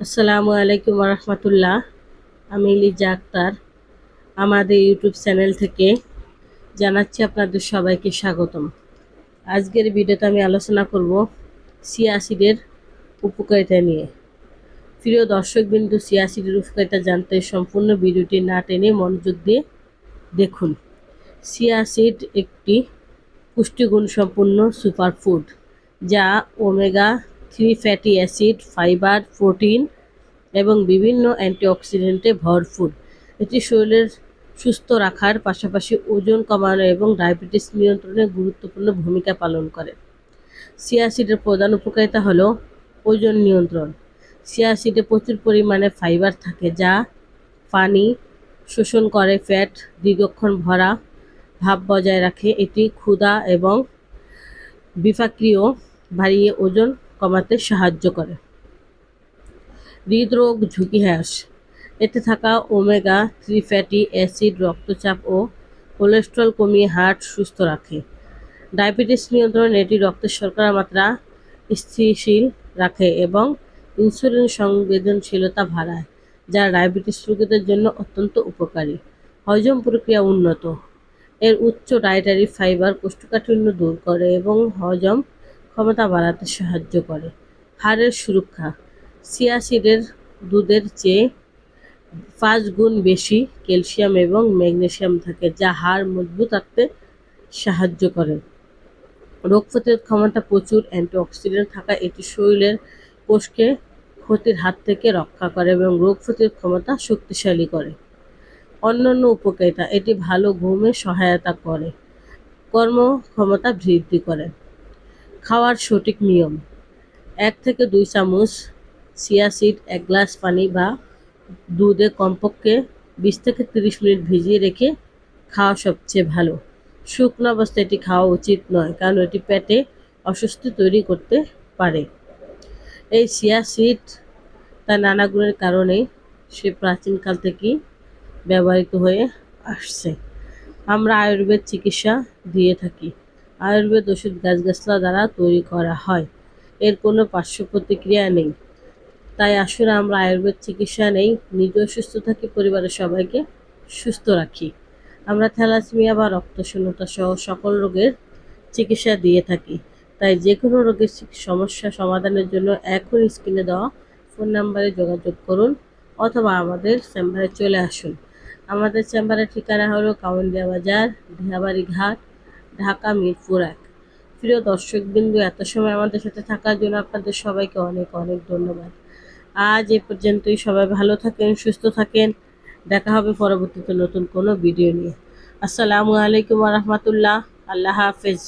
আসসালামু আলাইকুম রহমতুল্লাহ। আমি লিজা আক্তার আমাদের ইউটিউব চ্যানেল থেকে জানাচ্ছি আপনাদের সবাইকে স্বাগতম। আজকের ভিডিওতে আমি আলোচনা করব চিয়া সিডের উপকারিতা নিয়ে। প্রিয় দর্শকবিন্দু, চিয়া সিডের উপকারিতা জানতে সম্পূর্ণ ভিডিওটি না টেনে মনোযোগ দিয়ে দেখুন। চিয়া সিড একটি পুষ্টিগুণ সম্পন্ন সুপারফুড যা omega 3 fatty acid, fibre, protein এবং বিভিন্ন অ্যান্টিঅক্সিডেন্টে ভরপুর। এটি শরীরের সুস্থ রাখার পাশাপাশি ওজন কমানো এবং ডায়াবেটিস নিয়ন্ত্রণে গুরুত্বপূর্ণ ভূমিকা পালন করে। চিয়া সিডের প্রধান উপকারিতা হলো ওজন নিয়ন্ত্রণ। চিয়া সিডে প্রচুর পরিমাণে ফাইবার থাকে যা পানি শোষণ করে ফ্যাট দীর্ঘক্ষণ ভরা ভাব বজায় রাখে। এটি ক্ষুধা এবং বিপাকীয় বাড়িয়ে ওজন কমাতে সাহায্য করে। হৃদরোগ ঝুঁকি হ্রাস। এতে থাকা ওমেগা 3 ফ্যাটি অ্যাসিড রক্তচাপ ও কোলেস্টেরল কমিয়ে হার্ট সুস্থ রাখে। ডায়াবেটিস নিয়ন্ত্রণে এটি রক্তের শর্করার মাত্রা স্থিতিশীল রাখে এবং ইনসুলিন সংবেদনশীলতা বাড়ায়, যা ডায়াবেটিস রোগীদের জন্য অত্যন্ত উপকারী। হজম প্রক্রিয়া উন্নত। এর উচ্চ ডায়েটারি ফাইবার কোষ্ঠকাঠিন্য দূর করে এবং হজম ক্ষমতা বাড়াতে সাহায্য করে। হাড়ের সুরক্ষা। চিয়া সিডের দুধের চেয়ে 5 গুণ বেশি ক্যালসিয়াম এবং ম্যাগনেসিয়াম থাকে, যা হাড় মজবুত রাখতে সাহায্য করে। রোগ প্রতিরোধ ক্ষমতা প্রচুর অ্যান্টিঅক্সিডেন্ট থাকায় এটি শরীরের কোষকে ক্ষতির হাত থেকে রক্ষা করে এবং রোগ প্রতিরোধ ক্ষমতা শক্তিশালী করে। অন্যান্য উপকারিতা। এটি ভালো ঘুমে সহায়তা করে, কর্মক্ষমতা বৃদ্ধি করে। খাওয়ার সঠিক নিয়ম। 1 থেকে 2 চামচ চিয়া সিড 1 গ্লাস পানি বা দুধে কমপক্ষে 20 থেকে 30 মিনিট ভিজিয়ে রেখে খাওয়া সবচেয়ে ভালো। শুকনো অবস্থায় এটি খাওয়া উচিত নয়, কারণ এটি পেটে অস্বস্তি তৈরি করতে পারে। এই চিয়া সিড তার নানা গুণের কারণে সে প্রাচীনকাল থেকেই ব্যবহৃত হয়ে আসছে। আমরা আয়ুর্বেদ চিকিৎসা দিয়ে থাকি। আয়ুর্বেদ ওষুধ গাছগাছলা দ্বারা তৈরি করা হয়। এর কোনো পার্শ্ব প্রতিক্রিয়া নেই। তাই আসুন আমরা আয়ুর্বেদ চিকিৎসা নেই, নিজেও সুস্থ থাকি, পরিবারের সবাইকে সুস্থ রাখি। আমরা থ্যালাসেমিয়া বা রক্তশূন্যতা সহ সকল রোগের চিকিৎসা দিয়ে থাকি। তাই যে কোনো রোগের সমস্যা সমাধানের জন্য এখন স্ক্রিনে দেওয়া ফোন নাম্বারে যোগাযোগ করুন অথবা আমাদের চেম্বারে চলে আসুন। আমাদের চেম্বারের ঠিকানা হলো কাউন্দিয়া বাজার, ঢিয়াবাড়ি ঘাট, ঢাকা মিরপুর 1। প্রিয় দর্শকবিন্দু, এত সময় আমাদের সাথে থাকার জন্য আপনাদের সবাইকে অনেক অনেক ধন্যবাদ। আজ এ পর্যন্তই। সবাই ভালো থাকেন, সুস্থ থাকেন। দেখা হবে পরবর্তীতে নতুন কোনো ভিডিও নিয়ে। আসসালামু আলাইকুম রহমতুল্লাহ। আল্লাহ হাফেজ।